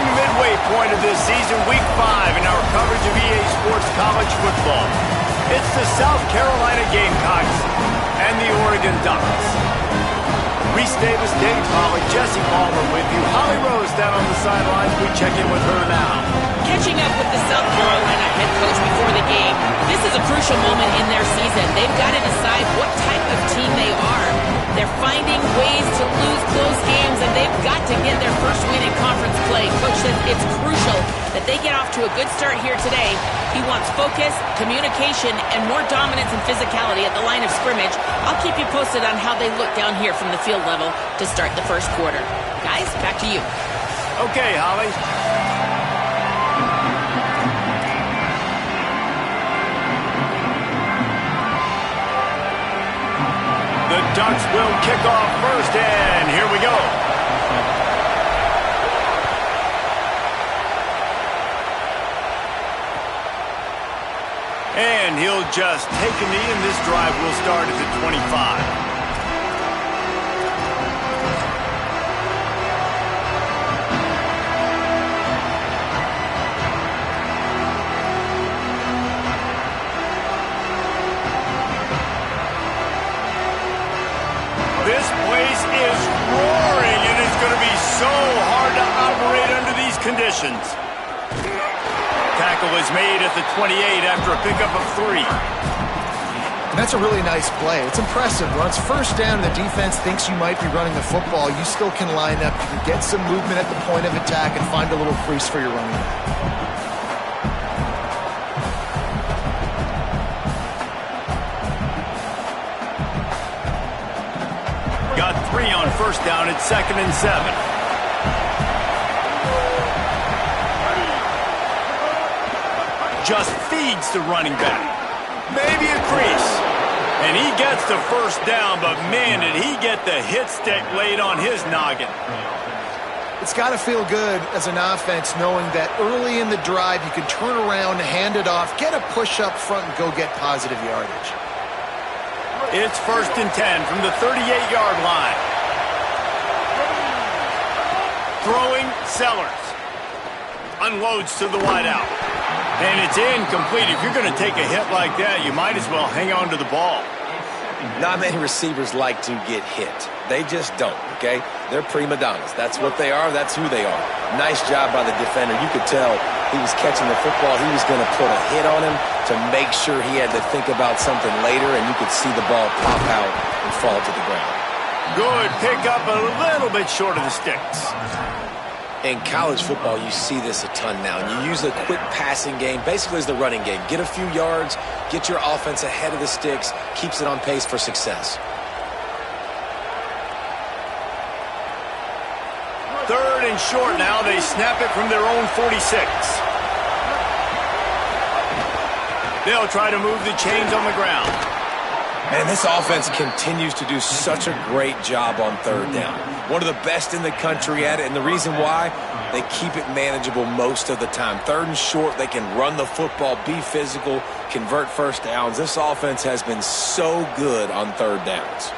Nearing the midway point of this season, Week 5 in our coverage of EA Sports College Football. It's the South Carolina Gamecocks and the Oregon Ducks. Reese Davis, Dave Pollard, Jesse Palmer with you. Holly Rose down on the sidelines. We check in with her now. Catching up with the South Carolina head coach before the game, this is a crucial moment in their season. They've got to decide what type of team they are. They're finding ways to lose close games, and they've got to get their first win in conference play. Coach says it's crucial that they get off to a good start here today. He wants focus, communication, and more dominance and physicality at the line of scrimmage. I'll keep you posted on how they look down here from the field level to start the first quarter. Guys, back to you. Okay, Holly. The Ducks will kick off first, and here we go. And he'll just take a knee, and this drive will start at the 25. This place is roaring, and it's going to be so hard to operate under these conditions. Tackle is made at the 28 after a pickup of 3. And that's a really nice play. It's impressive. When it's first down and the defense thinks you might be running the football, you still can line up. You can get some movement at the point of attack and find a little crease for your running back. Got 3 on first down at 2nd and 7. Just feeds the running back. Maybe a crease. And he gets the first down, but man, did he get the hit stick laid on his noggin. It's got to feel good as an offense knowing that early in the drive you can turn around, hand it off, get a push up front, and go get positive yardage. It's 1st and 10 from the 38-yard line. Throwing Sellers. Unloads to the wideout. And it's incomplete. If you're going to take a hit like that, you might as well hang on to the ball. Not many receivers like to get hit. They just don't, okay? They're prima donnas. That's what they are. That's who they are. Nice job by the defender. You could tell he was catching the football. He was going to put a hit on him to make sure he had to think about something later, and you could see the ball pop out and fall to the ground. Good pick up, a little bit short of the sticks. In college football, you see this a ton now. And you use a quick passing game, basically as the running game. Get a few yards, get your offense ahead of the sticks, keeps it on pace for success. 3rd and short now. They snap it from their own 46. They'll try to move the chains on the ground. Man, this offense continues to do such a great job on 3rd down. One of the best in the country at it, and the reason why, they keep it manageable most of the time. 3rd and short, they can run the football, be physical, convert first downs. This offense has been so good on 3rd downs.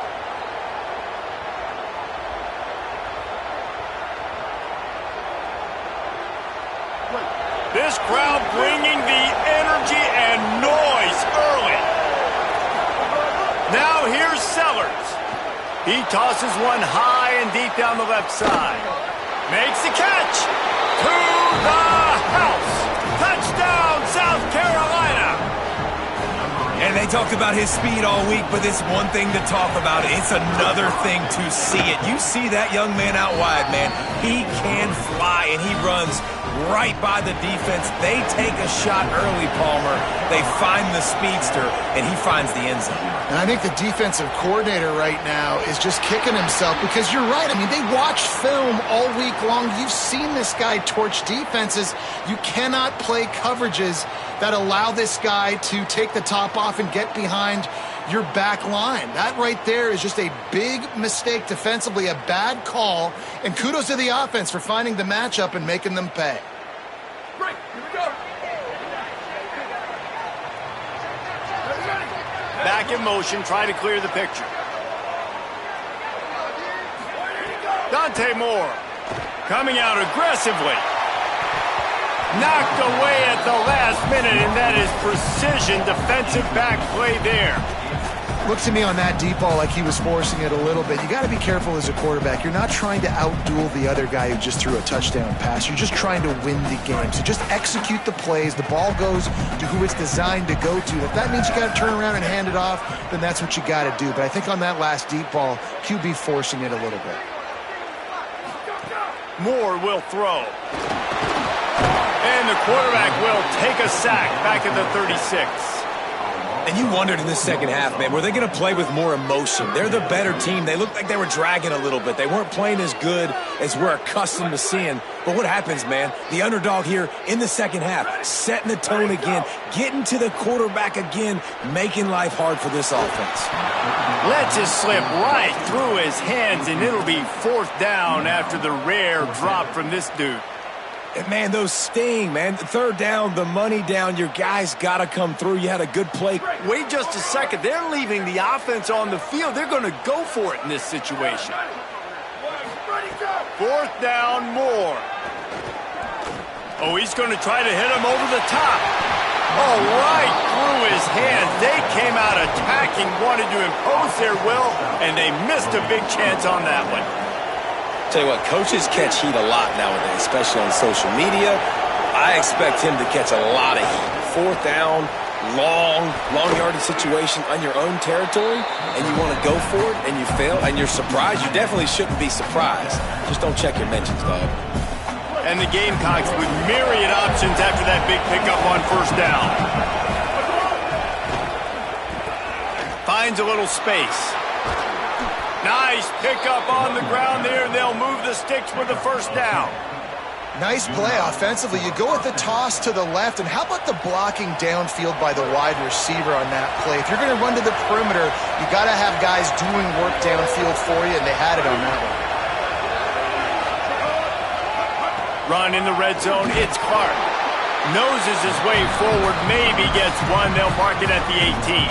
This crowd bringing the energy and noise early. Now here's Sellers. He tosses one high and deep down the left side. Makes the catch. To the house. Touchdown, South Carolina. And they talked about his speed all week, but it's one thing to talk about. It's another thing to see it. You see that young man out wide, man. He can fly, and he runs right by the defense. They take a shot early, Palmer. They find the speedster, and he finds the end zone. And I think the defensive coordinator right now is just kicking himself because you're right. I mean, they watched film all week long. You've seen this guy torch defenses. You cannot play coverages that allow this guy to take the top off and get behind your back line. That right there is just a big mistake defensively, a bad call, and kudos to the offense for finding the matchup and making them pay. Right, here we go. Back in motion, try to clear the picture. Dante Moore coming out aggressively. Knocked away at the last minute, and that is precision defensive back play there. Looks to me on that deep ball like he was forcing it a little bit. You got to be careful as a quarterback. You're not trying to outduel the other guy who just threw a touchdown pass. You're just trying to win the game. So just execute the plays. The ball goes to who it's designed to go to. If that means you got to turn around and hand it off, then that's what you got to do. But I think on that last deep ball, QB forcing it a little bit. Moore will throw. And the quarterback will take a sack back at the 36. And you wondered in the second half, man, were they going to play with more emotion? They're the better team. They looked like they were dragging a little bit. They weren't playing as good as we're accustomed to seeing. But what happens, man? The underdog here in the second half, setting the tone again, getting to the quarterback again, making life hard for this offense. Lets it slip right through his hands, and it'll be 4th down after the rare drop from this dude. And man, those sting, man. The 3rd down, the money down. Your guys got to come through. You had a good play. Wait just a second. They're leaving the offense on the field. They're going to go for it in this situation. 4th down, Moore. Oh, he's going to try to hit him over the top. Oh, right through his hands. They came out attacking, wanted to impose their will, and they missed a big chance on that one. Tell you what, coaches catch heat a lot nowadays, especially on social media. I expect him to catch a lot of heat. 4th down, long yardage situation on your own territory, and you want to go for it, and you fail, and you're surprised. You definitely shouldn't be surprised. Just don't check your mentions, dog. And the Gamecocks with myriad options after that big pickup on 1st down. Finds a little space. Nice pickup on the ground there. They'll move the sticks with the 1st down. Nice play offensively. You go with the toss to the left, and how about the blocking downfield by the wide receiver on that play? If you're going to run to the perimeter, you got to have guys doing work downfield for you, and they had it on that one. Run in the red zone. It's Clark. Noses his way forward, maybe gets one. They'll mark it at the 18.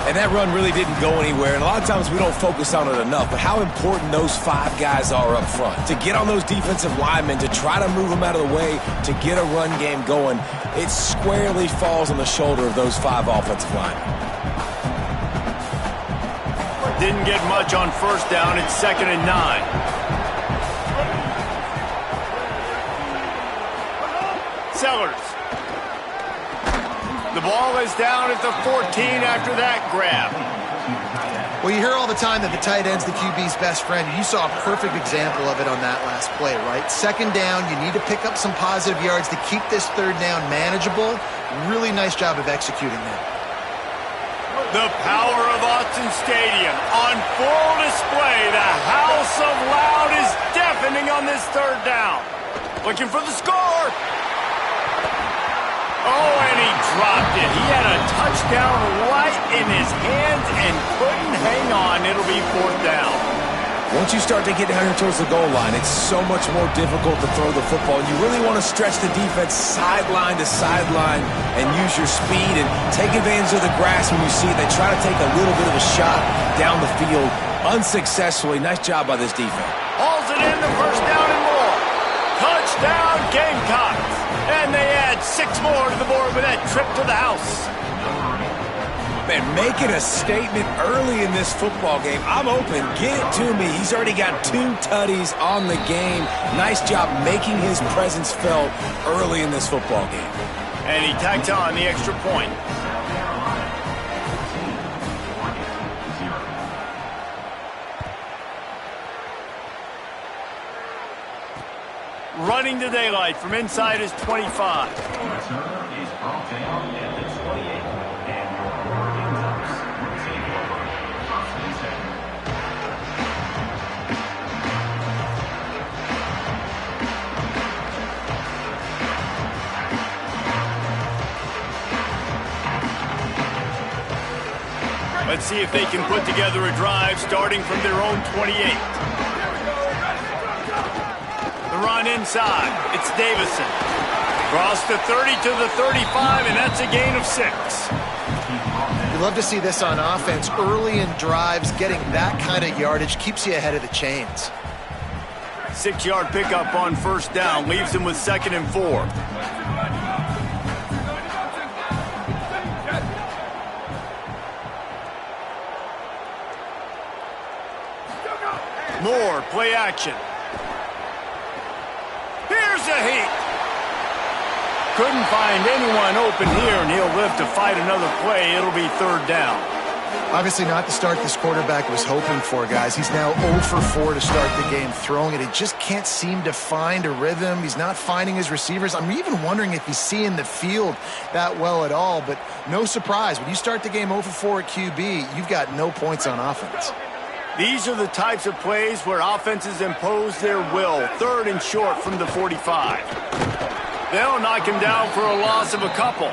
And that run really didn't go anywhere, and a lot of times we don't focus on it enough, but how important those 5 guys are up front. To get on those defensive linemen, to try to move them out of the way, to get a run game going, it squarely falls on the shoulder of those 5 offensive linemen. Didn't get much on 1st down. It's 2nd and 9. Sellers. The ball is down at the 14 after that grab. Well, you hear all the time that the tight end's the QB's best friend. You saw a perfect example of it on that last play, right? 2nd down, you need to pick up some positive yards to keep this 3rd down manageable. Really nice job of executing that. The power of Autzen Stadium on full display. The house of loud is deafening on this 3rd down. Looking for the score. Oh, and he dropped it. He had a touchdown right in his hands and couldn't hang on. It'll be 4th down. Once you start to get down here towards the goal line, it's so much more difficult to throw the football. You really want to stretch the defense sideline to sideline and use your speed and take advantage of the grass when you see it. They try to take a little bit of a shot down the field unsuccessfully. Nice job by this defense. Hauls it in, the 1st down and more. Touchdown, Gamecocks. And they add 6 more to the board with that trip to the house. Man, making a statement early in this football game. I'm open. Get it to me. He's already got 2 tutties on the game. Nice job making his presence felt early in this football game. And he tacks on the extra point. Running to daylight from inside his 25. Let's see if they can put together a drive starting from their own 28. The run inside. It's Davison. Cross the 30 to the 35, and that's a gain of 6. You love to see this on offense. Early in drives, getting that kind of yardage keeps you ahead of the chains. 6-yard pickup on first down leaves him with 2nd and 4. Moore, play action. Here's a heat. Couldn't find anyone open here, and he'll live to fight another play. It'll be 3rd down. Obviously not the start this quarterback was hoping for, guys. He's now 0 for 4 to start the game throwing it. He just can't seem to find a rhythm. He's not finding his receivers. I'm even wondering if he's seeing the field that well at all, but no surprise. When you start the game 0 for 4 at QB, you've got no points on offense. These are the types of plays where offenses impose their will. 3rd and short from the 45. They'll knock him down for a loss of a couple.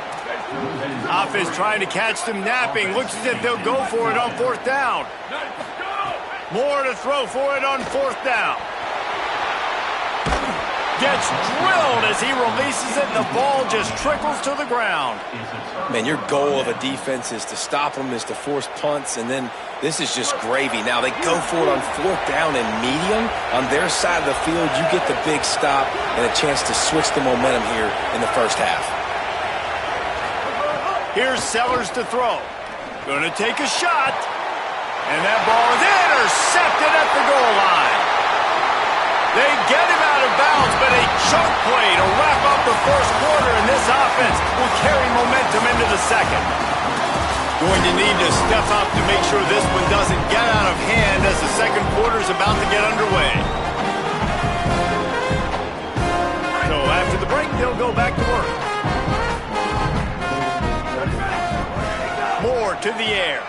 Offense trying to catch them napping. Looks as if they'll go for it on 4th down. More to throw for it on 4th down. Gets drilled as he releases it, and the ball just trickles to the ground. Man, your goal of a defense is to stop them, is to force punts, and then this is just gravy. Now they go for it on 4th down and medium. On their side of the field, you get the big stop and a chance to switch the momentum here in the first half. Here's Sellers to throw. Going to take a shot. And that ball is intercepted at the goal line. They get him out of bounds, but a chunk play to wrap up the first quarter, and this offense will carry momentum into the second. Going to need to step up to make sure this one doesn't get out of hand as the second quarter is about to get underway. So after the break, they'll go back to work. Moore to the air.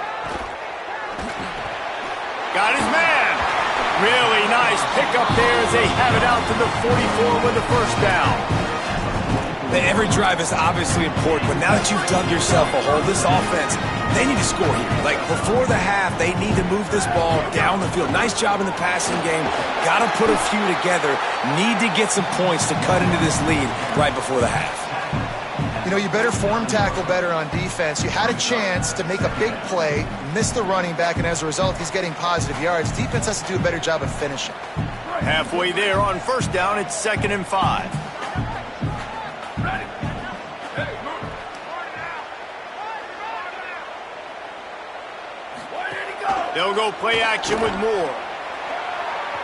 Got his man. Really nice pickup there as they have it out to the 44 with the first down. Every drive is obviously important, but now that you've dug yourself a hole, this offense, they need to score here. Like, before the half, they need to move this ball down the field. Nice job in the passing game. Got to put a few together. Need to get some points to cut into this lead right before the half. You know, you better form tackle better on defense. You had a chance to make a big play, missed the running back, and as a result, he's getting positive yards. Defense has to do a better job of finishing. Halfway there on first down, it's 2nd and 5. They'll go play action with Moore.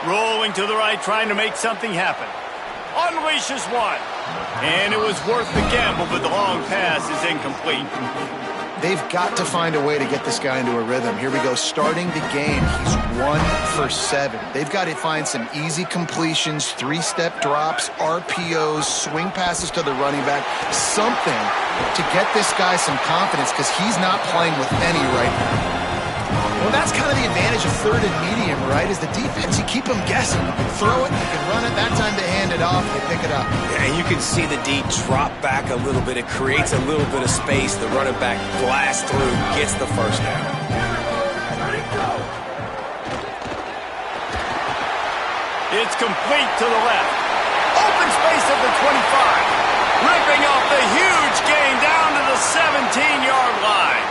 Rolling to the right, trying to make something happen. Unleashes one. And it was worth the gamble, but the long pass is incomplete. They've got to find a way to get this guy into a rhythm. Here we go, starting the game. He's 1 for 7. They've got to find some easy completions, 3-step drops, RPOs, swing passes to the running back, something to get this guy some confidence because he's not playing with any right now. Well, that's kind of the advantage of 3rd and medium, right? Is the defense, you keep them guessing. You can throw it, you can run it. That time they hand it off, they pick it up. Yeah, and you can see the D drop back a little bit. It creates a little bit of space. The running back blasts through, gets the first down. It's complete to the left. Open space at the 25. Ripping off the huge gain down to the 17-yard line.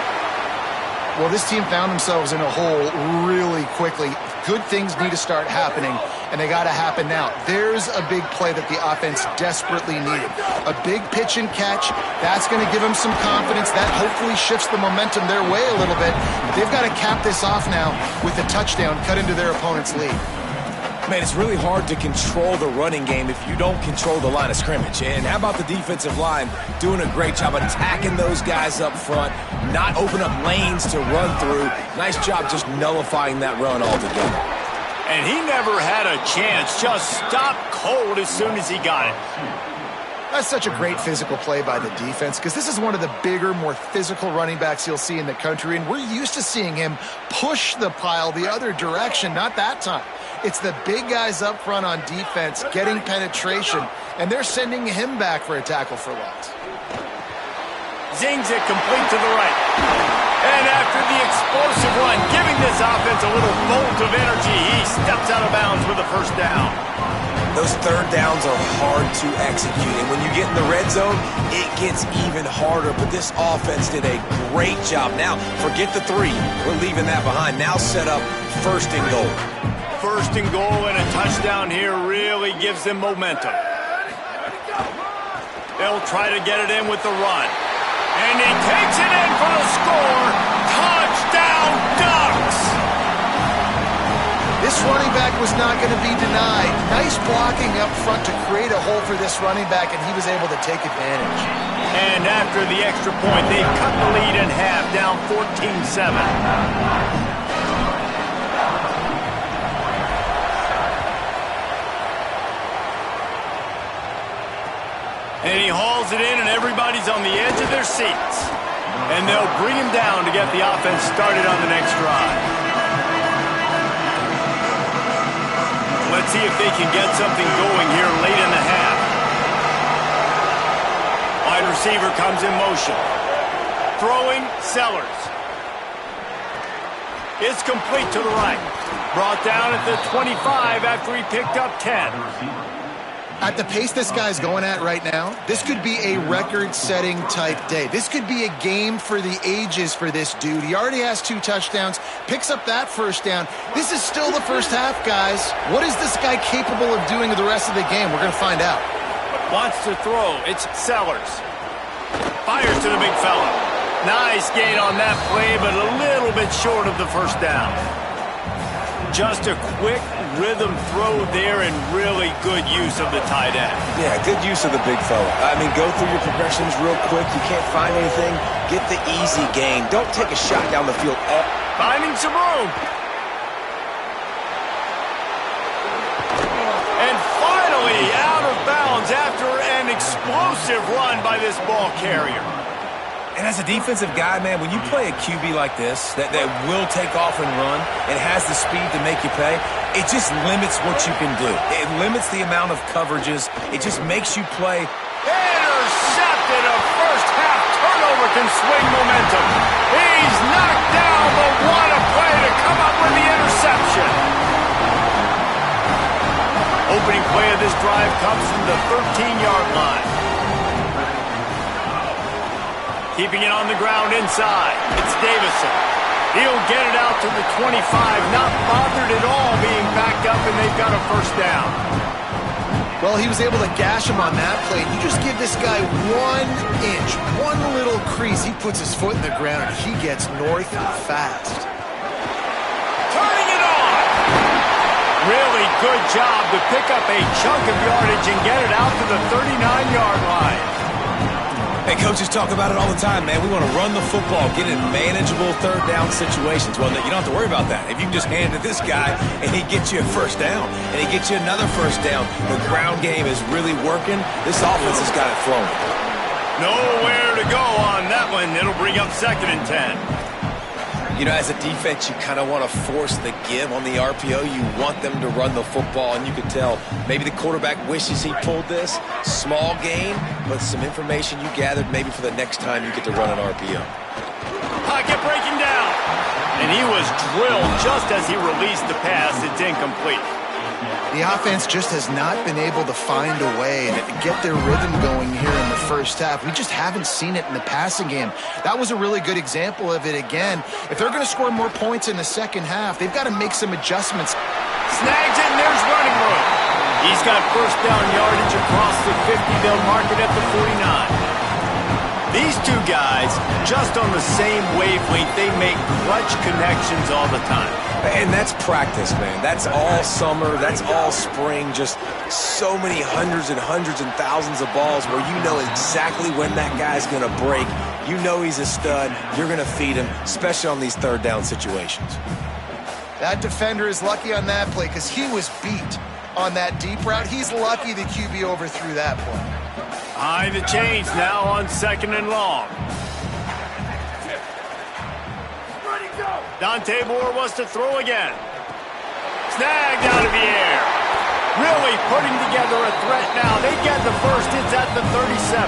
Well, this team found themselves in a hole really quickly. Good things need to start happening, and they got to happen now. There's a big play that the offense desperately needed. A big pitch and catch. That's going to give them some confidence. That hopefully shifts the momentum their way a little bit. But they've got to cap this off now with a touchdown cut into their opponent's lead. Man, it's really hard to control the running game if you don't control the line of scrimmage. And how about the defensive line doing a great job attacking those guys up front, not open up lanes to run through. Nice job just nullifying that run altogether. And he never had a chance, just stopped cold as soon as he got it. That's such a great physical play by the defense because this is one of the bigger, more physical running backs you'll see in the country, and we're used to seeing him push the pile the other direction, not that time. It's the big guys up front on defense getting penetration, and they're sending him back for a tackle for loss. Zings it complete to the right. And after the explosive run, giving this offense a little bolt of energy, he steps out of bounds with a first down. Those 3rd downs are hard to execute, and when you get in the red zone, it gets even harder, but this offense did a great job. Now, forget the 3. We're leaving that behind. Now set up 1st and goal. First and goal and a touchdown here really gives them momentum. They'll try to get it in with the run. And he takes it in for the score. Touchdown, Ducks! This running back was not going to be denied. Nice blocking up front to create a hole for this running back, and he was able to take advantage. And after the extra point, they've cut the lead in half, down 14-7. And he hauls it in, and everybody's on the edge of their seats. And they'll bring him down to get the offense started on the next drive. Let's see if they can get something going here late in the half. Wide receiver comes in motion. Throwing, Sellers. It's complete to the right. Brought down at the 25 after he picked up 10. At the pace this guy's going at right now, this could be a record-setting type day. This could be a game for the ages for this dude. He already has 2 touchdowns, picks up that first down. This is still the first half, guys. What is this guy capable of doing the rest of the game? We're going to find out. Wants to throw. It's Sellers. Fires to the big fella. Nice gain on that play, but a little bit short of the first down. Just a quick rhythm throw there and really good use of the tight end. Yeah, good use of the big fella. I mean, go through your progressions real quick. You can't find anything. Get the easy gain. Don't take a shot down the field. Finding some room. And finally out of bounds after an explosive run by this ball carrier. And as a defensive guy, man, when you play a QB like this that will take off and run and has the speed to make you pay, it just limits what you can do. It limits the amount of coverages. It just makes you play. Intercepted. A first half turnover can swing momentum. He's knocked down, but what a play to come up with the interception. Opening play of this drive comes from the 13-yard line. Keeping it on the ground inside. It's Davison. He'll get it out to the 25. Not bothered at all being backed up, and they've got a first down. Well, he was able to gash him on that play. You just give this guy 1 inch, one little crease. He puts his foot in the ground, and he gets north fast. Turning it on. Really good job to pick up a chunk of yardage and get it out to the 39-yard line. Hey, coaches talk about it all the time, man. We want to run the football, get in manageable third down situations. Well, you don't have to worry about that. If you can just hand it to this guy and he gets you a first down and he gets you another first down, the ground game is really working. This offense has got it flowing. Nowhere to go on that one. It'll bring up 2nd and 10. You know, as a defense, you kind of want to force the give on the RPO. You want them to run the football, and you can tell maybe the quarterback wishes he pulled this. Small gain, but some information you gathered maybe for the next time you get to run an RPO. Pocket breaking down. And he was drilled just as he released the pass. It's incomplete. The offense just has not been able to find a way to get their rhythm going here in the first half. We just haven't seen it in the passing game. That was a really good example of it again. If they're going to score more points in the second half, they've got to make some adjustments. Snags it, and there's running room. He's got first down yardage across the 50. They'll mark it at the 49. These two guys, just on the same wavelength, they make clutch connections all the time. And that's practice, man. That's all summer. That's all spring. Just so many hundreds and thousands of balls where you know exactly when that guy's going to break. You know he's a stud. You're going to feed him, especially on these third down situations. That defender is lucky on that play because he was beat on that deep route. He's lucky the QB overthrew that play. High the chains now on 2nd and long. Dante Moore wants to throw again. Snagged out of the air. Really putting together a threat now. They get the first. It's at the 37.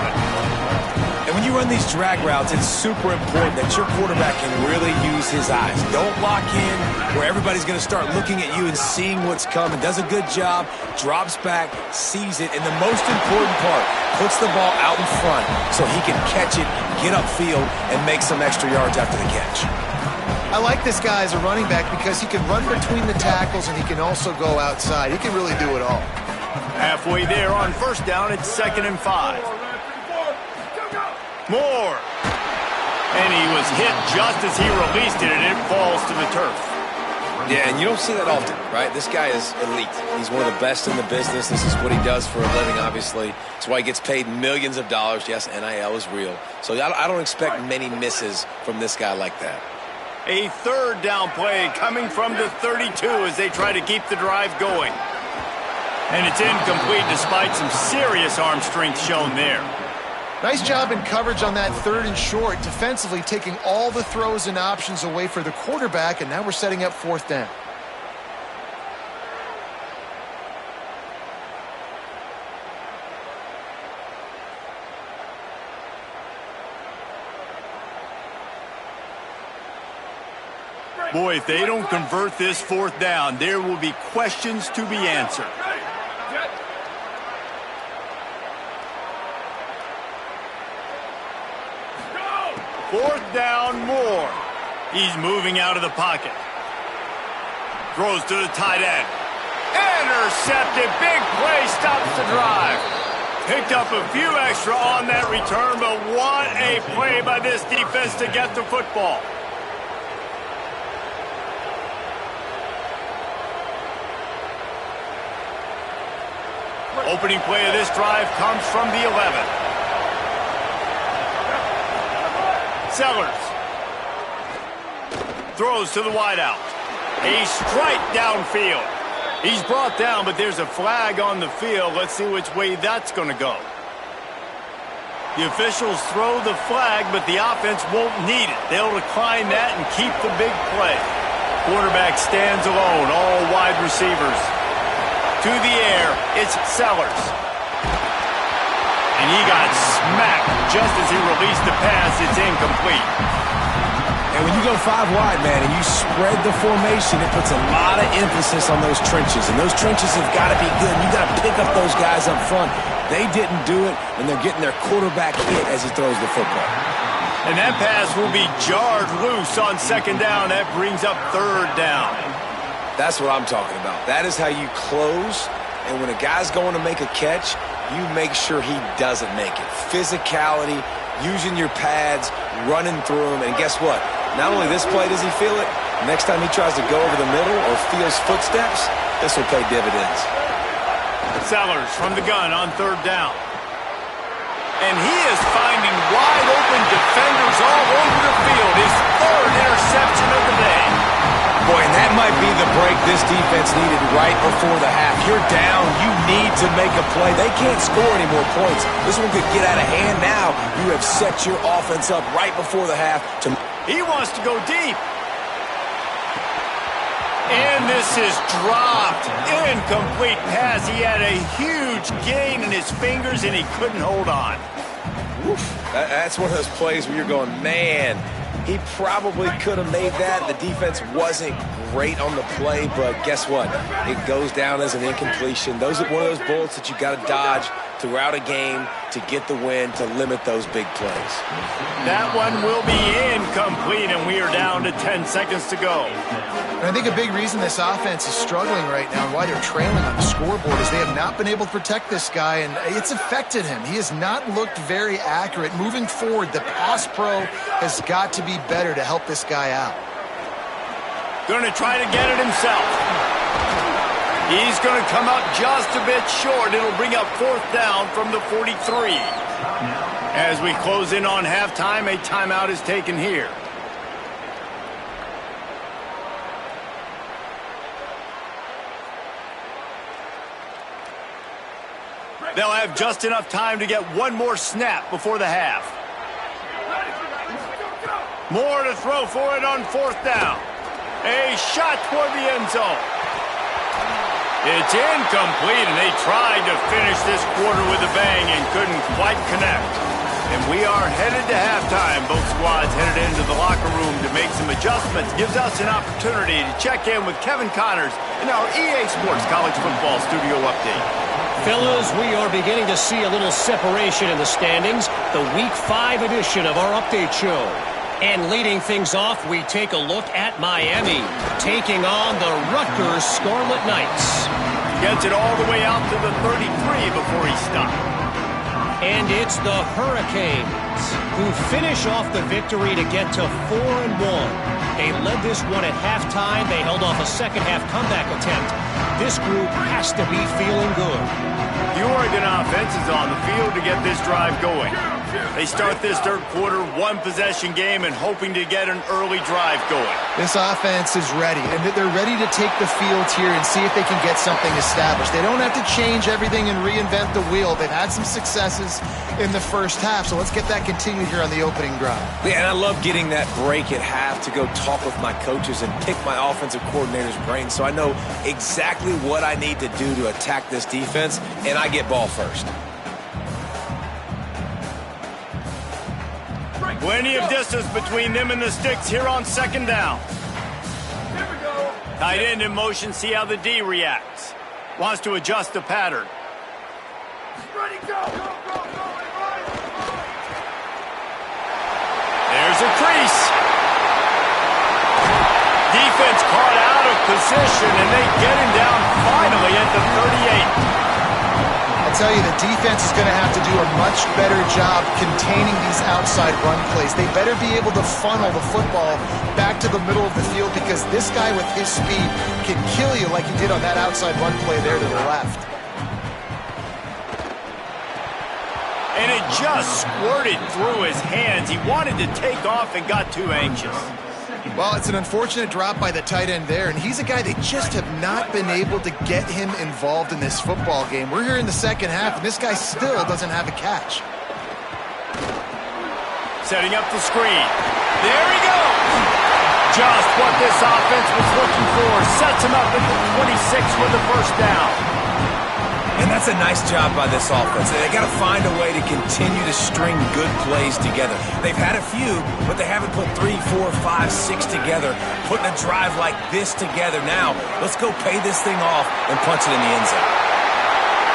And when you run these drag routes, it's super important that your quarterback can really use his eyes. Don't lock in where everybody's going to start looking at you and seeing what's coming. Does a good job, drops back, sees it, and the most important part, puts the ball out in front so he can catch it, get upfield, and make some extra yards after the catch. I like this guy as a running back because he can run between the tackles and he can also go outside. He can really do it all. Halfway there on first down, it's 2nd and 5. Moore. And he was hit just as he released it, and it falls to the turf. Yeah, and you don't see that often, right? This guy is elite. He's one of the best in the business. This is what he does for a living, obviously. That's why he gets paid millions of dollars. Yes, NIL is real. So I don't expect many misses from this guy like that. A 3rd down play coming from the 32 as they try to keep the drive going. And it's incomplete despite some serious arm strength shown there. Nice job in coverage on that 3rd and short, defensively taking all the throws and options away for the quarterback, and now we're setting up 4th down. Boy, if they don't convert this 4th down, there will be questions to be answered. Fourth down, Moore. He's moving out of the pocket. Throws to the tight end. Intercepted. Big play stops the drive. Picked up a few extra on that return, but what a play by this defense to get the football. Opening play of this drive comes from the 11. Sellers throws to the wideout. A strike downfield. He's brought down, but there's a flag on the field. Let's see which way that's going to go. The officials throw the flag, but the offense won't need it. They'll decline that and keep the big play. Quarterback stands alone, all wide receivers. To the air, it's Sellers. And he got smacked just as he released the pass. It's incomplete. And when you go 5 wide, man, and you spread the formation, it puts a lot of emphasis on those trenches. And those trenches have got to be good. You got to pick up those guys up front. They didn't do it, and they're getting their quarterback hit as he throws the football. And that pass will be jarred loose on 2nd down. That brings up 3rd down. That's what I'm talking about. That is how you close. And when a guy's going to make a catch, you make sure he doesn't make it. Physicality, using your pads, running through them. And guess what? Not only this play does he feel it, next time he tries to go over the middle or feels footsteps, this will pay dividends. Sellers from the gun on 3rd down. And he is finding wide open defenders all over the field. His 3rd interception of the day. Boy, and that might be the break this defense needed right before the half. You're down. You need to make a play. They can't score any more points. This one could get out of hand now. You have set your offense up right before the half. He wants to go deep. And this is dropped. Incomplete pass. He had a huge gain in his fingers, and he couldn't hold on. Oof. That's one of those plays where you're going, man, he probably could have made that. The defense wasn't great on the play, but guess what? It goes down as an incompletion. Those are one of those bullets that you got to dodge throughout a game to get the win, to limit those big plays. That one will be incomplete, and we are down to 10 seconds to go. And I think a big reason this offense is struggling right now and why they're trailing on the scoreboard is they have not been able to protect this guy, and it's affected him. He has not looked very accurate. Moving forward, the pass pro has got to be better to help this guy out. Going to try to get it himself. He's going to come up just a bit short. It'll bring up 4th down from the 43. As we close in on halftime, a timeout is taken here. They'll have just enough time to get one more snap before the half. More to throw for it on 4th down. A shot toward the end zone. It's incomplete, and they tried to finish this quarter with a bang and couldn't quite connect. And we are headed to halftime. Both squads headed into the locker room to make some adjustments. Gives us an opportunity to check in with Kevin Connors in our EA Sports College Football Studio Update. Fellas, we are beginning to see a little separation in the standings. The Week 5 edition of our update show. And leading things off, we take a look at Miami, taking on the Rutgers Scarlet Knights. Gets it all the way out to the 33 before he stopped. And it's the Hurricanes who finish off the victory to get to 4-1. They led this one at halftime. They held off a second-half comeback attempt. This group has to be feeling good. The Oregon offense is on the field to get this drive going. They start this third quarter one-possession game and hoping to get an early drive going. This offense is ready, and they're ready to take the field here and see if they can get something established. They don't have to change everything and reinvent the wheel. They've had some successes in the first half, so let's get that continued here on the opening drive. Yeah, and I love getting that break at half to go talk with my coaches and pick my offensive coordinator's brain so I know exactly what I need to do to attack this defense, and I get ball first. Plenty of distance between them and the sticks here on second down. Here we go. Tight end in motion, see how the D reacts. Wants to adjust the pattern. Ready, go, go, go, go, there's a crease. Defense caught out of position, and they get him down finally at the 38. I tell you, the defense is going to have to do a much better job containing these outside run plays. They better be able to funnel the football back to the middle of the field because this guy with his speed can kill you like he did on that outside run play there to the left. And it just squirted through his hands. He wanted to take off and got too anxious. Well, it's an unfortunate drop by the tight end there, and he's a guy they just have not been able to get him involved in this football game. We're here in the second half, and this guy still doesn't have a catch. Setting up the screen. There he goes! Just what this offense was looking for. Sets him up at the 26 for the first down. And that's a nice job by this offense. They got to find a way to continue to string good plays together. They've had a few, but they haven't put 3, 4, 5, 6 together. Putting a drive like this together now. Let's go pay this thing off and punch it in the end zone.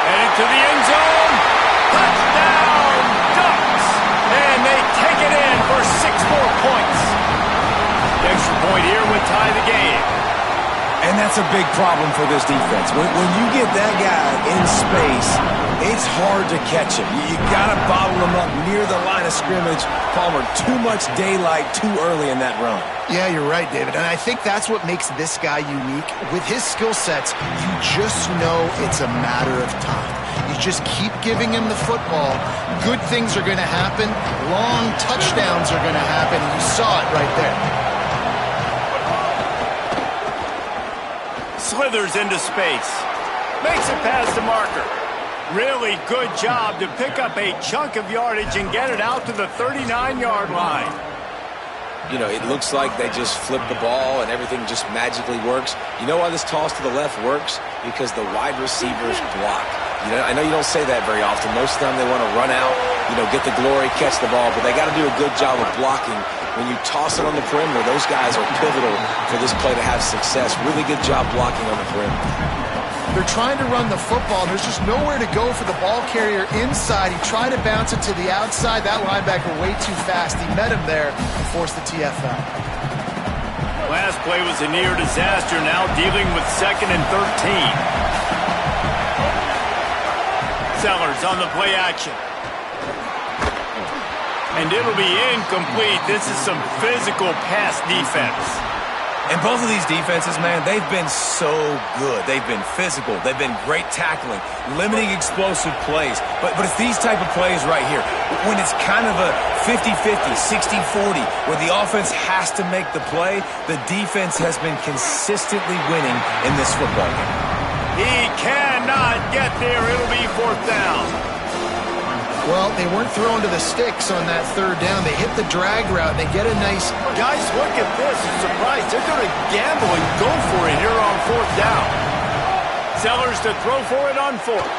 Headed to the end zone. Touchdown, Ducks! And they take it in for 6 more points. The extra point here would tie the game. And that's a big problem for this defense. When you get that guy in space, it's hard to catch him. You got to bottle him up near the line of scrimmage. Palmer, too much daylight too early in that run. Yeah, you're right, David. And I think that's what makes this guy unique. With his skill sets, you just know it's a matter of time. You just keep giving him the football. Good things are going to happen. Long touchdowns are going to happen. And you saw it right there. Slithers into space. Makes it past the marker. Really good job to pick up a chunk of yardage and get it out to the 39-yard line. You know, it looks like they just flip the ball and everything just magically works. You know why this toss to the left works? Because the wide receivers block. You know, I know you don't say that very often. Most of the time they want to run out, you know, get the glory, catch the ball, but they got to do a good job of blocking. When you toss it on the perimeter, those guys are pivotal for this play to have success. Really good job blocking on the perimeter. They're trying to run the football, and there's just nowhere to go for the ball carrier inside. He tried to bounce it to the outside. That linebacker way too fast. He met him there and forced the TFL. Last play was a near disaster, now dealing with 2nd and 13. Sellers on the play action. And it'll be incomplete. This is some physical pass defense. And both of these defenses, man, they've been so good. They've been physical. They've been great tackling, limiting explosive plays. But it's these type of plays right here. When it's kind of a 50-50, 60-40, where the offense has to make the play, the defense has been consistently winning in this football game. He cannot get there. It'll be 4th down. Well, they weren't throwing to the sticks on that 3rd down. They hit the drag route, and they get a nice... Guys, look at this. I'm surprised. They're going to gamble and go for it here on 4th down. Sellers to throw for it on 4th.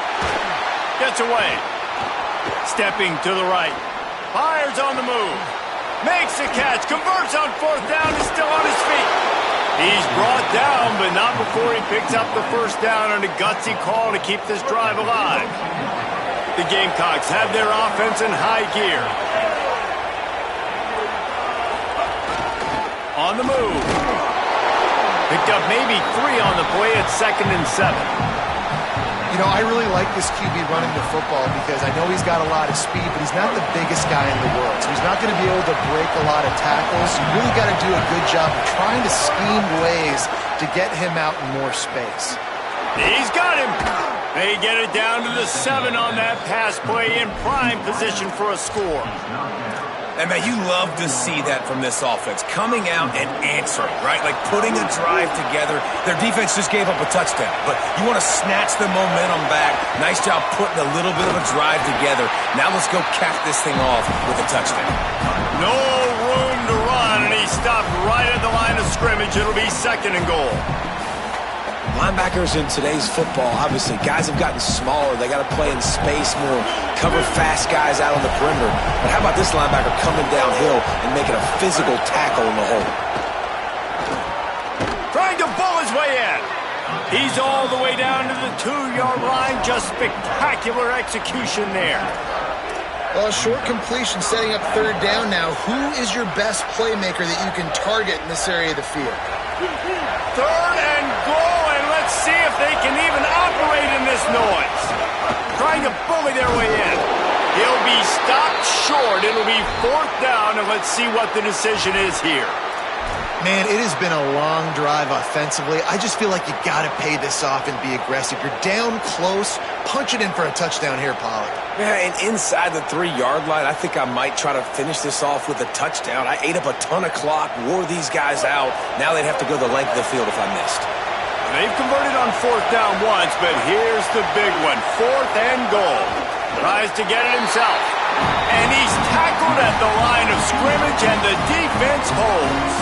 Gets away. Stepping to the right. Fires on the move. Makes the catch. Converts on 4th down. Is still on his feet. He's brought down, but not before he picks up the 1st down on a gutsy call to keep this drive alive. The Gamecocks have their offense in high gear. On the move. Picked up maybe 3 on the play at 2nd and 7. You know, I really like this QB running the football because I know he's got a lot of speed, but he's not the biggest guy in the world. So he's not going to be able to break a lot of tackles. You really got to do a good job of trying to scheme ways to get him out in more space. He's got him. They get it down to the 7 on that pass play in prime position for a score. And, man, you love to see that from this offense, coming out and answering, right? Like putting a drive together. Their defense just gave up a touchdown, but you want to snatch the momentum back. Nice job putting a little bit of a drive together. Now let's go cap this thing off with a touchdown. No room to run, and he stopped right at the line of scrimmage. It'll be 2nd and goal. Linebackers in today's football, obviously, guys have gotten smaller. They got to play in space more, cover fast guys out on the perimeter. But how about this linebacker coming downhill and making a physical tackle in the hole? Trying to bull his way in. He's all the way down to the 2-yard line. Just spectacular execution there. Well, a short completion setting up 3rd down now. Who is your best playmaker that you can target in this area of the field? 3rd and goal, and let's see if they can even operate in this noise. Trying to bully their way in. He'll be stopped short. It'll be 4th down, and let's see what the decision is here. Man, it has been a long drive offensively. I just feel like you got to pay this off and be aggressive. You're down close. Punch it in for a touchdown here, Pollard. Yeah, and inside the 3-yard line, I think I might try to finish this off with a touchdown. I ate up a ton of clock, wore these guys out. Now they'd have to go the length of the field if I missed. They've converted on 4th down once, but here's the big one. 4th and goal. Tries to get it himself. And he's tackled at the line of scrimmage, and the defense holds.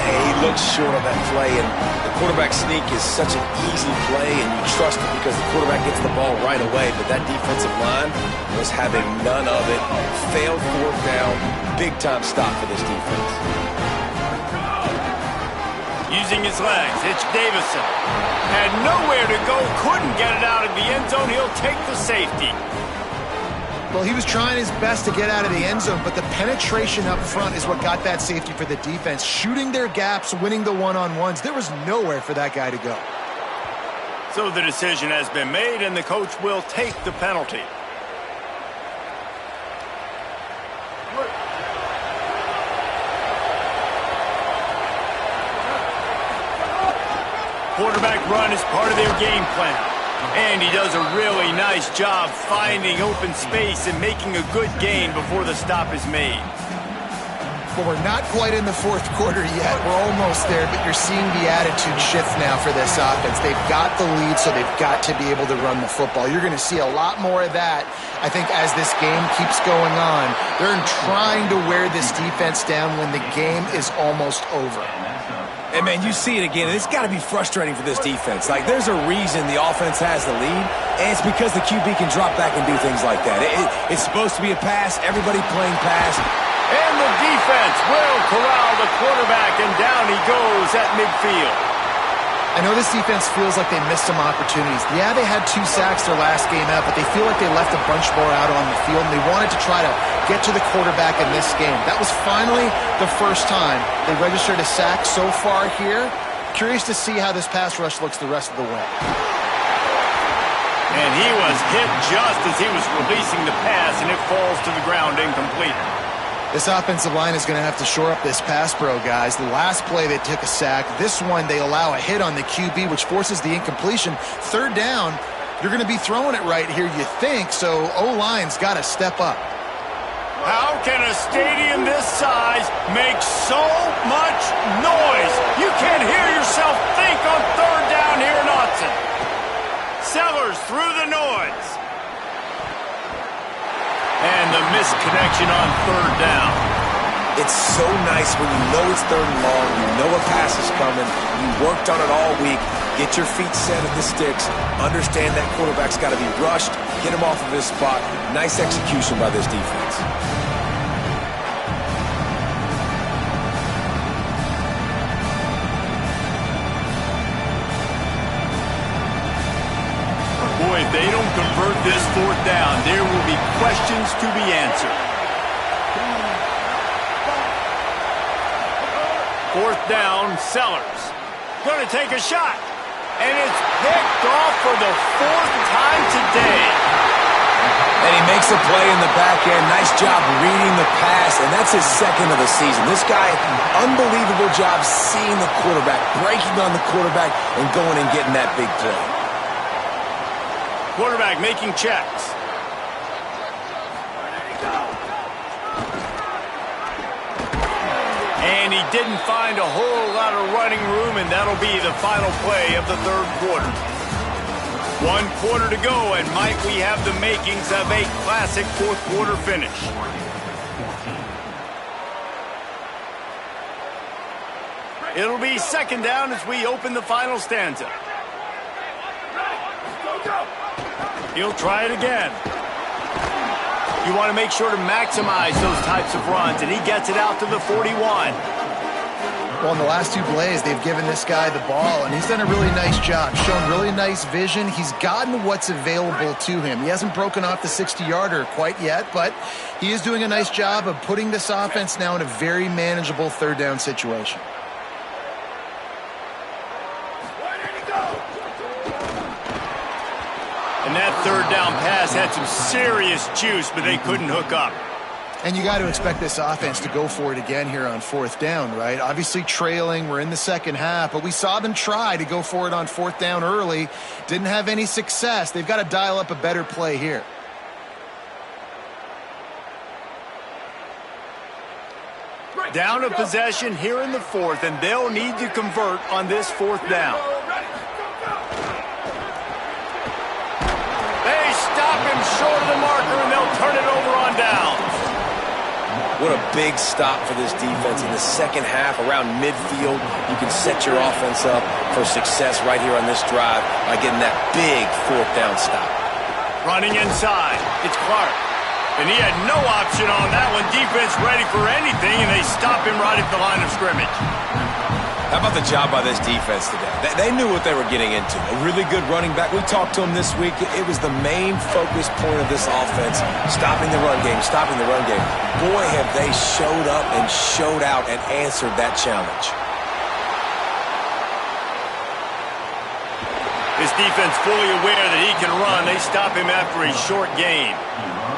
He looks short on that play, and the quarterback sneak is such an easy play, and you trust it because the quarterback gets the ball right away, but that defensive line was having none of it. Failed 4th down. Big-time stop for this defense. Using his legs, it's Davison. Had nowhere to go, couldn't get it out of the end zone. He'll take the safety. Well, he was trying his best to get out of the end zone, but the penetration up front is what got that safety for the defense. Shooting their gaps, winning the one-on-ones. There was nowhere for that guy to go. So the decision has been made, and the coach will take the penalty. Quarterback run is part of their game plan. And he does a really nice job finding open space and making a good gain before the stop is made. Well, we're not quite in the 4th quarter yet. We're almost there, but you're seeing the attitude shift now for this offense. They've got the lead, so they've got to be able to run the football. You're going to see a lot more of that, I think, as this game keeps going on. They're trying to wear this defense down when the game is almost over. And, man, you see it again. It's got to be frustrating for this defense. Like, there's a reason the offense has the lead, and it's because the QB can drop back and do things like that. It's supposed to be a pass. Everybody playing pass. And the defense will corral the quarterback, and down he goes at midfield. I know this defense feels like they missed some opportunities. Yeah, they had 2 sacks their last game out, but they feel like they left a bunch more out on the field, and they wanted to try to get to the quarterback in this game. That was finally the first time they registered a sack so far here. Curious to see how this pass rush looks the rest of the way. And he was hit just as he was releasing the pass, and it falls to the ground incomplete. This offensive line is going to have to shore up this pass pro, guys. The last play they took a sack. This one they allow a hit on the QB, which forces the incompletion. 3rd down, you're going to be throwing it right here, you think, so O-line's got to step up. How can a stadium this size make so much noise? You can't hear yourself think on 3rd down here in Autzen. Sellers through the noise. And the misconnection on 3rd down. It's so nice when you know it's 3rd and long, you know a pass is coming, you worked on it all week, get your feet set at the sticks, understand that quarterback's got to be rushed, get him off of his spot. Nice execution by this defense. Boy, if they don't convert this 4th down, there will be questions to be answered. 4th down, Sellers. Going to take a shot. And it's picked off for the 4th time today. And he makes a play in the back end. Nice job reading the pass, and that's his 2nd of the season. This guy, unbelievable job seeing the quarterback, breaking on the quarterback, and going and getting that big play. Quarterback making checks. And he didn't find a whole lot of running room, and that'll be the final play of the 3rd quarter. 1 quarter to go, and might we have the makings of a classic 4th quarter finish. It'll be 2nd down as we open the final stanza. He'll try it again. You want to make sure to maximize those types of runs, and he gets it out to the 41. Well, in the last 2 plays, they've given this guy the ball, and he's done a really nice job, shown really nice vision. He's gotten what's available to him. He hasn't broken off the 60-yarder quite yet, but he is doing a nice job of putting this offense now in a very manageable 3rd down situation. And that 3rd down pass had some serious juice, but they couldn't hook up. And you got to expect this offense to go for it again here on 4th down, right? Obviously trailing, we're in the 2nd half, but we saw them try to go for it on 4th down early. Didn't have any success. They've got to dial up a better play here. Down a possession here in the 4th, and they'll need to convert on this 4th down. They stop him short of the marker, and they'll turn it over on downs. What a big stop for this defense in the 2nd half. Around midfield, you can set your offense up for success right here on this drive by getting that big 4th down stop. Running inside, it's Clark. And he had no option on that one. Defense ready for anything, and they stop him right at the line of scrimmage. How about the job by this defense today? They knew what they were getting into. A really good running back. We talked to him this week. It was the main focus point of this offense, stopping the run game, stopping the run game. Boy, have they showed up and showed out and answered that challenge. This defense fully aware that he can run. They stop him after a short gain.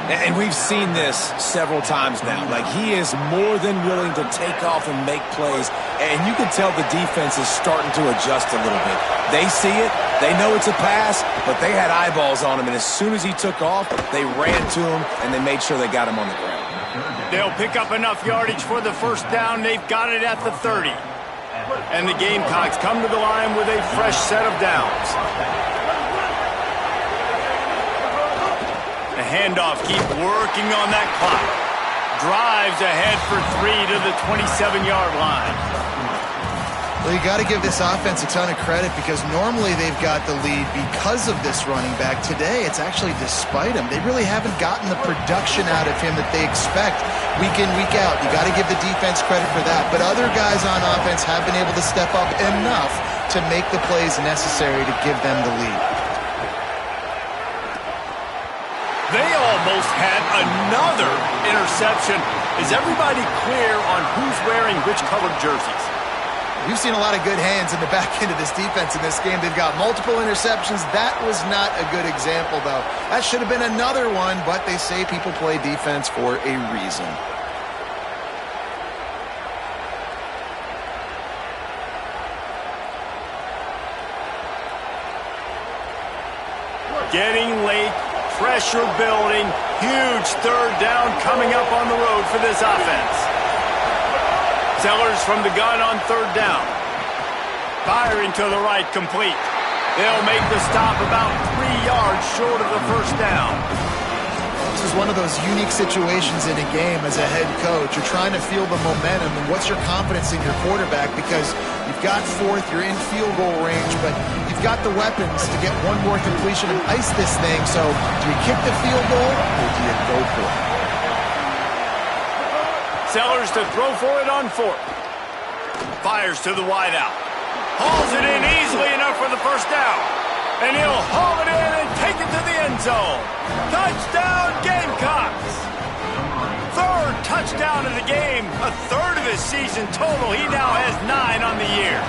And we've seen this several times now. Like, he is more than willing to take off and make plays. And you can tell the defense is starting to adjust a little bit. They see it. They know it's a pass, but they had eyeballs on him. And as soon as he took off, they ran to him, and they made sure they got him on the ground. They'll pick up enough yardage for the 1st down. They've got it at the 30. And the Gamecocks come to the line with a fresh set of downs. The handoff, keep working on that clock. Drives ahead for 3 to the 27-yard line. Well, you got to give this offense a ton of credit because normally they've got the lead because of this running back. Today, it's actually despite him. They really haven't gotten the production out of him that they expect week in, week out. You got to give the defense credit for that. But other guys on offense have been able to step up enough to make the plays necessary to give them the lead. They almost had another interception. Is everybody clear on who's wearing which colored jerseys? We've seen a lot of good hands in the back end of this defense in this game. They've got multiple interceptions. That was not a good example, though. That should have been another one, but they say people play defense for a reason. Getting late, pressure building, huge 3rd down coming up on the road for this offense. Sellers from the gun on 3rd down. Firing to the right, complete. They'll make the stop about 3 yards short of the 1st down. This is one of those unique situations in a game as a head coach. You're trying to feel the momentum and what's your confidence in your quarterback because you've got 4th, you're in field goal range, but you've got the weapons to get one more completion and ice this thing. So do you kick the field goal or do you go for it? Sellers to throw for it on 4th. Fires to the wideout. Hauls it in easily enough for the 1st down. And he'll haul it in and take it to the end zone. Touchdown, Gamecocks! 3rd touchdown of the game. A 3rd of his season total. He now has 9 on the year.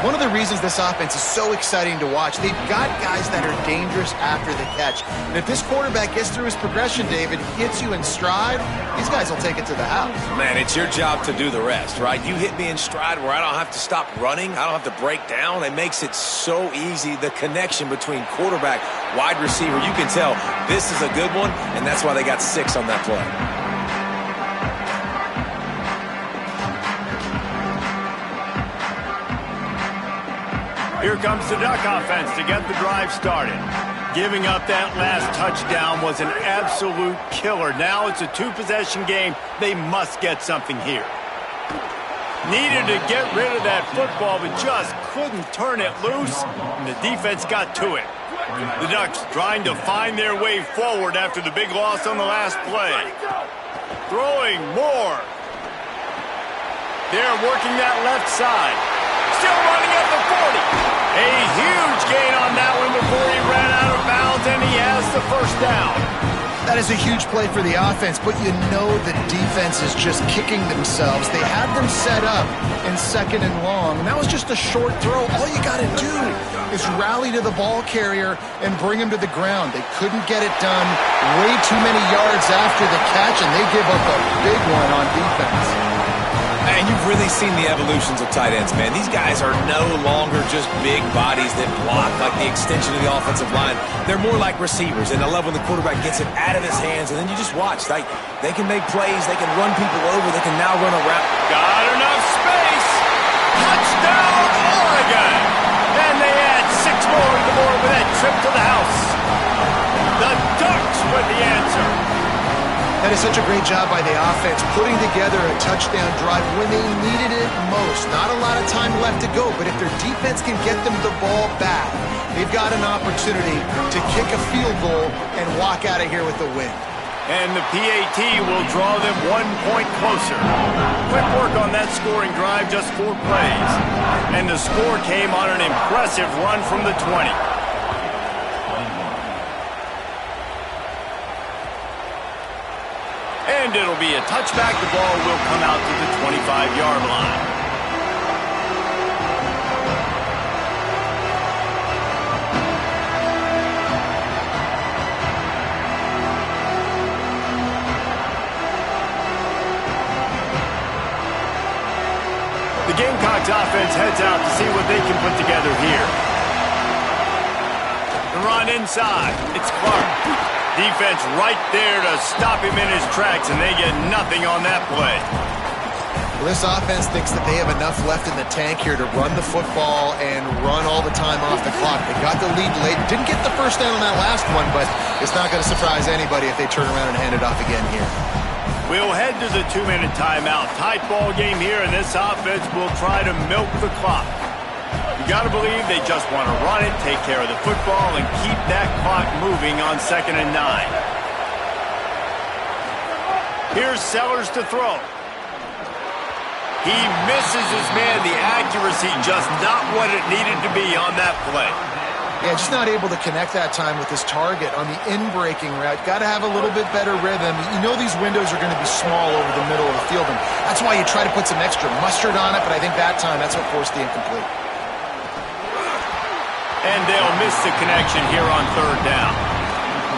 One of the reasons this offense is so exciting to watch, they've got guys that are dangerous after the catch. And if this quarterback gets through his progression, David, hits you in stride, these guys will take it to the house. Man, it's your job to do the rest, right? You hit me in stride where I don't have to stop running. I don't have to break down. It makes it so easy. The connection between quarterback, wide receiver, you can tell this is a good one, and that's why they got 6 on that play. Here comes the Duck offense to get the drive started. Giving up that last touchdown was an absolute killer. Now it's a 2-possession game. They must get something here. Needed to get rid of that football, but just couldn't turn it loose, and the defense got to it. The Ducks trying to find their way forward after the big loss on the last play. Throwing more. They're working that left side. Still running at the 40. A huge gain on that one before he ran out of bounds, and he has the first down. That is a huge play for the offense, but you know the defense is just kicking themselves. They had them set up in 2nd and long, and that was just a short throw. All you got to do is rally to the ball carrier and bring him to the ground. They couldn't get it done. Way too many yards after the catch, and they give up a big one on defense. And you've really seen the evolutions of tight ends, man. These guys are no longer just big bodies that block like the extension of the offensive line. They're more like receivers, and I love when the quarterback gets it out of his hands, and then you just watch. They can make plays. They can run people over. They can now run around. Got enough space. Touchdown, Oregon. And they add 6 more to the board with that trip to the house. The Ducks with the answer. That is such a great job by the offense, putting together a touchdown drive when they needed it most. Not a lot of time left to go, but if their defense can get them the ball back, they've got an opportunity to kick a field goal and walk out of here with the win. And the PAT will draw them 1 point closer. Quick work on that scoring drive, just 4 plays. And the score came on an impressive run from the 20. And it'll be a touchback. The ball will come out to the 25-yard line. The Gamecocks offense heads out to see what they can put together here. The run inside. It's Clark. Defense right there to stop him in his tracks, and they get nothing on that play. Well, this offense thinks that they have enough left in the tank here to run the football and run all the time off the clock. They got the lead late. Didn't get the first down on that last one, but it's not going to surprise anybody if they turn around and hand it off again here. We'll head to the 2-minute timeout. Tight ball game here, and this offense will try to milk the clock. You got to believe they just want to run it, take care of the football, and keep that clock moving on 2nd and 9. Here's Sellers to throw. He misses his man. The accuracy just not what it needed to be on that play. Yeah, just not able to connect that time with his target on the in-breaking route. Got to have a little bit better rhythm. You know these windows are going to be small over the middle of the field, and that's why you try to put some extra mustard on it, but I think that time that's what forced the incomplete. And they'll miss the connection here on 3rd down.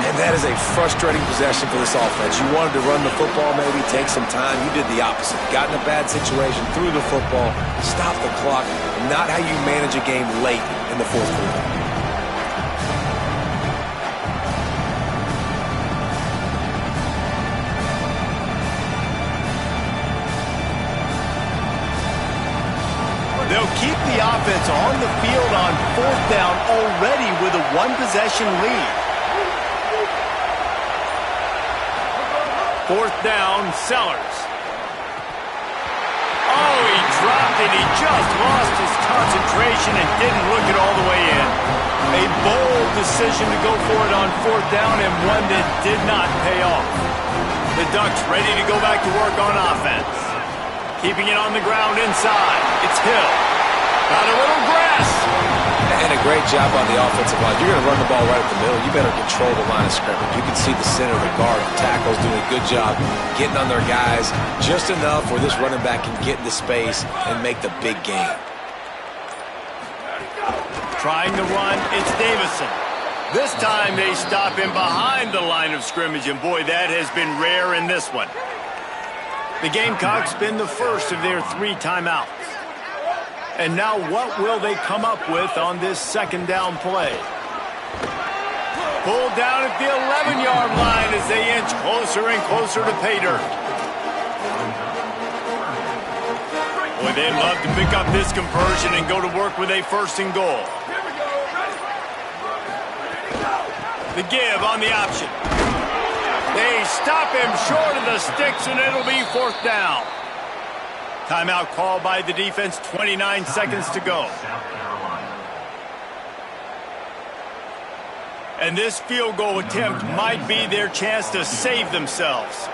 And that is a frustrating possession for this offense. You wanted to run the football, maybe take some time. You did the opposite. Got in a bad situation, threw the football, stopped the clock. Not how you manage a game late in the 4th quarter. They'll keep the offense on the field on 4th down already with a 1-possession lead. 4th down, Sellers. Oh, he dropped it. He just lost his concentration and didn't look it all the way in. A bold decision to go for it on 4th down, and one that did not pay off. The Ducks ready to go back to work on offense. Keeping it on the ground inside. It's Hill. Got a little grass. And a great job on the offensive line. You're going to run the ball right at the middle. You better control the line of scrimmage. You can see the center, the guard, the tackles doing a good job getting on their guys just enough where this running back can get into space and make the big game. Trying to run, it's Davison. This time they stop him behind the line of scrimmage, and boy, that has been rare in this one. The Gamecocks been the first of their 3 timeouts. And now what will they come up with on this second down play? Pulled down at the 11-yard line as they inch closer and closer to pay dirt. Boy, they'd love to pick up this conversion and go to work with a 1st and goal. The give on the option. They stop him short of the sticks, and it'll be 4th down. Timeout called by the defense, 29 seconds to go. And this field goal attempt might be their chance to save themselves.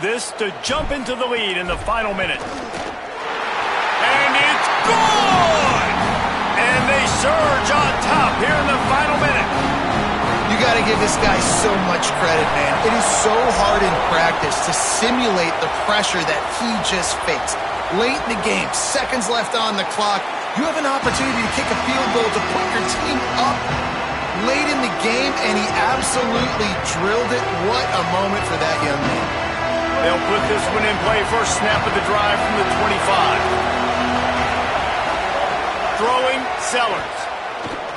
This to jump into the lead in the final minute. And it's good! And they surge on top here in the final minute. You got to give this guy so much credit, man. It is so hard in practice to simulate the pressure that he just faced. Late in the game, seconds left on the clock, you have an opportunity to kick a field goal to put your team up late in the game, and he absolutely drilled it. What a moment for that young man. They'll put this one in play. First snap of the drive from the 25. Throwing, Sellers.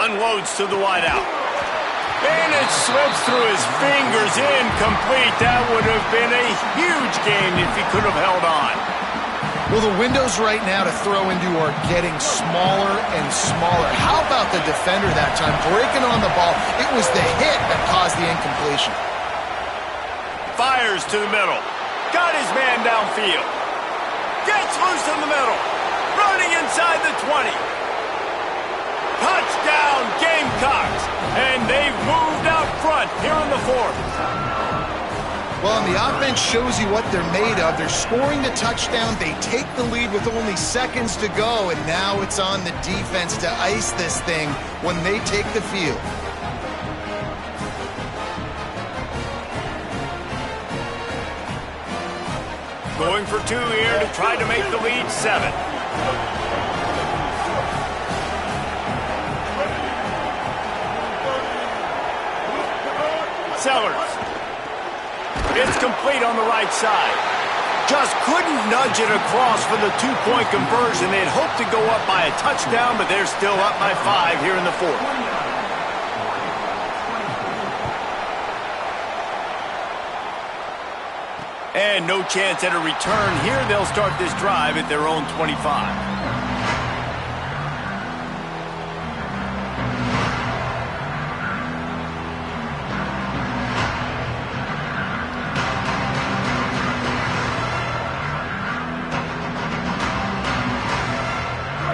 Unloads to the wideout. And it slips through his fingers, incomplete. That would have been a huge game if he could have held on. Well, the windows right now to throw into are getting smaller and smaller. How about the defender that time breaking on the ball? It was the hit that caused the incompletion. Fires to the middle. Got his man downfield. Gets loose in the middle. Running inside the 20. Touchdown, Gamecocks. And they've moved out front here in the 4th. Well, and the offense shows you what they're made of. They're scoring the touchdown. They take the lead with only seconds to go, and now it's on the defense to ice this thing when they take the field. Going for 2 here to try to make the lead 7. Sellers. It's complete on the right side. Just couldn't nudge it across for the 2-point conversion. They'd hoped to go up by a touchdown, but they're still up by 5 here in the 4th. And no chance at a return here. They'll start this drive at their own 25.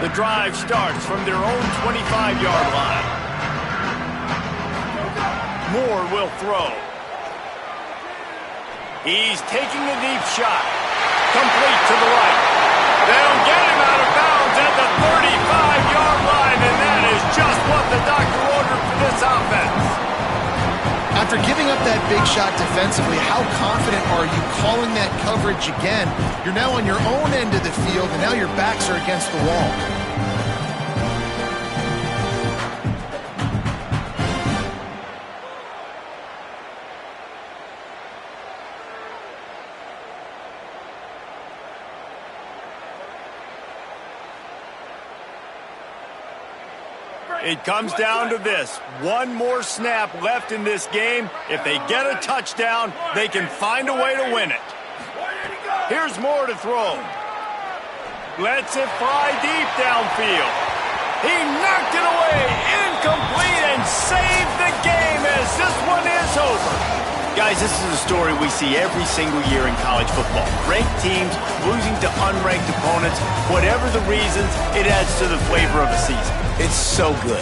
The drive starts from their own 25-yard line. Moore will throw. He's taking a deep shot. Complete to the right. They'll get him out of bounds at the 35-yard line, and that is just what the doctor ordered for this offense. After giving up that big shot defensively, how confident are you calling that coverage again? You're now on your own end of the field, and now your backs are against the wall. It comes down to this. One more snap left in this game. If they get a touchdown, they can find a way to win it. Here's Moore to throw. Lets it fly deep downfield. He knocked it away. Incomplete and saved the game as this one is over. Guys, this is a story we see every single year in college football. Ranked teams losing to unranked opponents. Whatever the reasons, it adds to the flavor of a season. It's so good.